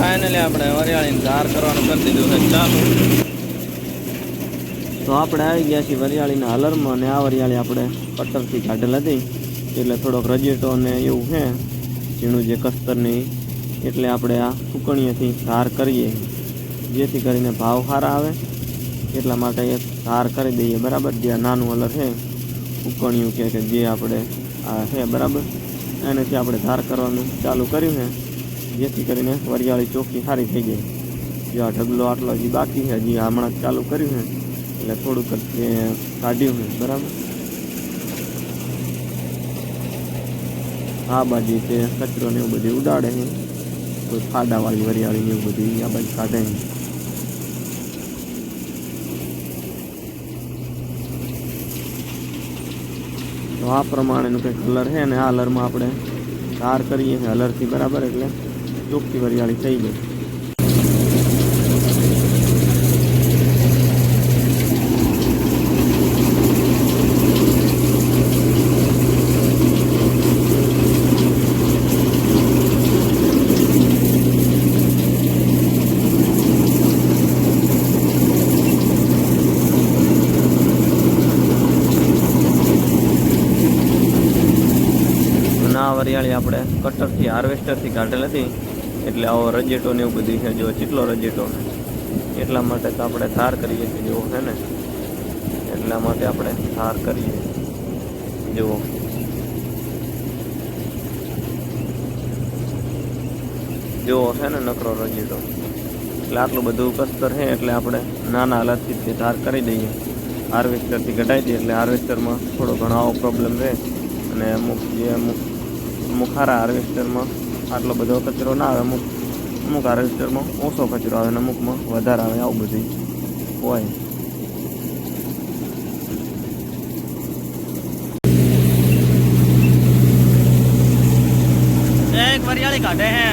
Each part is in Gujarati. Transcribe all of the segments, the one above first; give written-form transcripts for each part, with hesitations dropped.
फाइनली આપણે વરિયાળીને ધાર કરવાનું કરી દીધું છે ચાલુ। તો આપણે આવી ગયા છીએ વરિયાળીના હલરમાં અને આ વરિયાળી આપણે કટરથી કાઢેલ હતી એટલે થોડોક રજેટો ને એવું છે ઝીણું જે કસ્તરની એટલે આપણે આ સુકણીએથી ધાર કરીએ જેથી કરીને ભાવ સારા આવે એટલા માટે એક ધાર કરી દઈએ બરાબર। જે નાનું હલર છે સુકણિયું કે જે આપણે આ છે બરાબર એનાથી આપણે ધાર કરવાનું ચાલુ કર્યું છે જેથી કરીને વરિયાળી ચોખ્ખી સારી થઈ જાય। જો આ ઢગલો આટલો હજી બાકી છે હજી હમણાં ચાલુ કર્યું છે એટલે થોડુંક જ કાઢ્યું છે બરાબર। આ બાજુ તે કચરો ને એવું બધું ઉડાડે છે કોઈ ખાડાવાળી વરિયાળી ને એવું બધું આ બાજુ કાઢે છે। તો આ પ્રમાણેનું કંઈક કલર છે અને આ હલરમાં આપણે ધાર કરીએ છીએ હલરથી બરાબર એટલે ચોખ્ખી વરિયાળી થઈ જાય। વરિયાળી આપણે કટરથી હાર્વેસ્ટરથી કાઢેલ હતી એટલે આવો રજેટો ને એવું બધું છે જો કેટલો રજેટો એટલા માટે તો આપણે ધાર કરીએ છીએ જેવો છે ને એટલા માટે આપણે ધાર કરીએ જુઓ। જેવો છે ને નકરો રજેટો એટલે આટલું બધું કસ્તર છે એટલે આપણે નાના હાલતથી જ ધાર કરી દઈએ હાર્વેસ્ટરથી કઢાઈ દઈએ એટલે હાર્વેસ્ટરમાં થોડો ઘણો આવો પ્રોબ્લેમ રહે અને અમુક સારા હાર્વેસ્ટરમાં આટલો બધો કચરો ના આવે અમુક હાર્વેસ્ટરમાં ઓછો કચરો આવે અને અમુકમાં વધારે આવે આવું બધું હોય। એક વરિયાળી કાઢે હે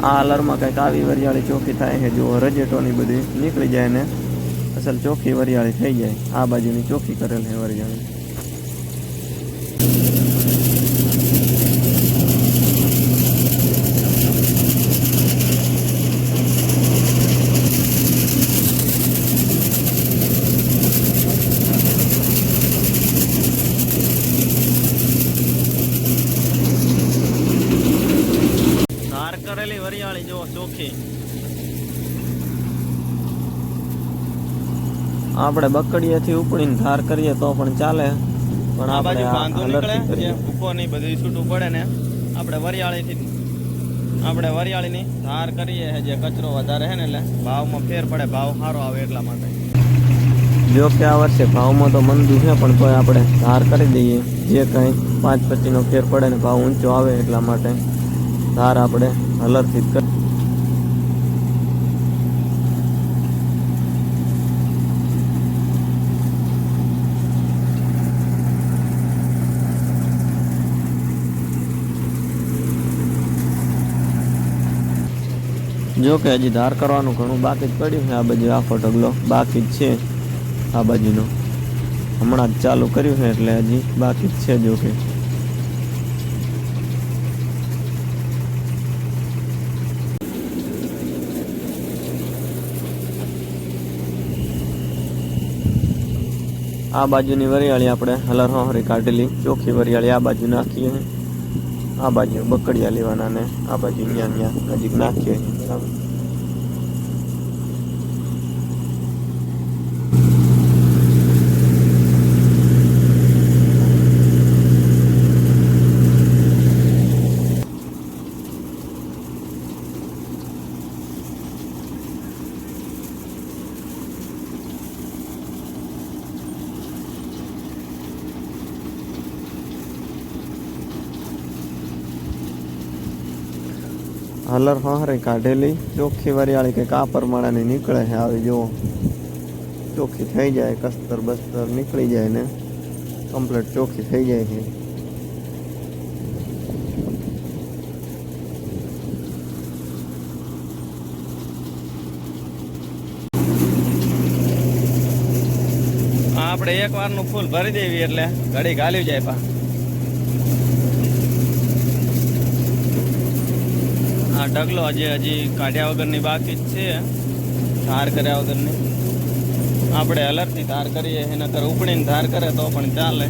આ હલરમાં કંઈક આવી વરિયાળી ચોખ્ખી થાય છે જો રજેટોની બધી નીકળી જાય ને અસલ ચોખ્ખી વરિયાળી થઈ જાય। આ બાજુની ચોખ્ખી કરેલ છે વરિયાળી। કરેલી વરિયાળી જો ચોખ્ખી આપણે બકડીએથી ઉપડીને ધાર કરીએ તો પણ ચાલે પણ આ બાજુ બાંધો નીકળે જે ઉપરની બધી છૂટું પડે ને આપણે વરિયાળીની ધાર કરીએ જે કચરો વધારે છે ને એટલે ભાવમાં ફેર પડે ભાવ સારો આવે એટલા માટે। જો કે આ વર્ષે ભાવમાં તો મંદું છે પણ તોય આપણે ધાર કરી દઈએ જે કંઈ 5-25નો ફેર પડે ને ભાવ ઊંચો આવે એટલા માટે ધાર આપણે હલરથી જ કરી। જો કે હજી ધાર કરવાનું ઘણું બાકી જ પડ્યું છે। આ બાજુ આખો ઢગલો બાકી જ છે આ બાજુનો હમણાં જ ચાલુ કર્યું છે એટલે હજી બાકી જ છે। જો કે આ બાજુની વરિયાળી આપણે હલર હોરી કાઢેલી ચોખ્ખી વરિયાળી આ બાજુ નાખીએ આ બાજુ બકડિયા લેવાના ને આ બાજુ અહીંયા નજીક નાખીએ બરાબર। હલર હહરે કાઢેલી ચોખ્ખી વરિયાળી કંઈક આ પ્રમાણેની નીકળે છે. આવી જુઓ, ચોખ્ખી થઈ જાય, કસ્તર બસ્તર નીકળી જાય ને કમ્પ્લીટ ચોખ્ખી થઈ જાય છે. આપણે એક વારનું ફૂલ ભરી દેવી એટલે ઘડી ગાલી જાય પા. આ ઢગલો હજી કાઢ્યા વગરની બાકી જ છે, ધાર કર્યા વગરની. આપણે હલરથી ધાર કરીએ, એના કર ઉપડીને ધાર કરે તો પણ ચાલે.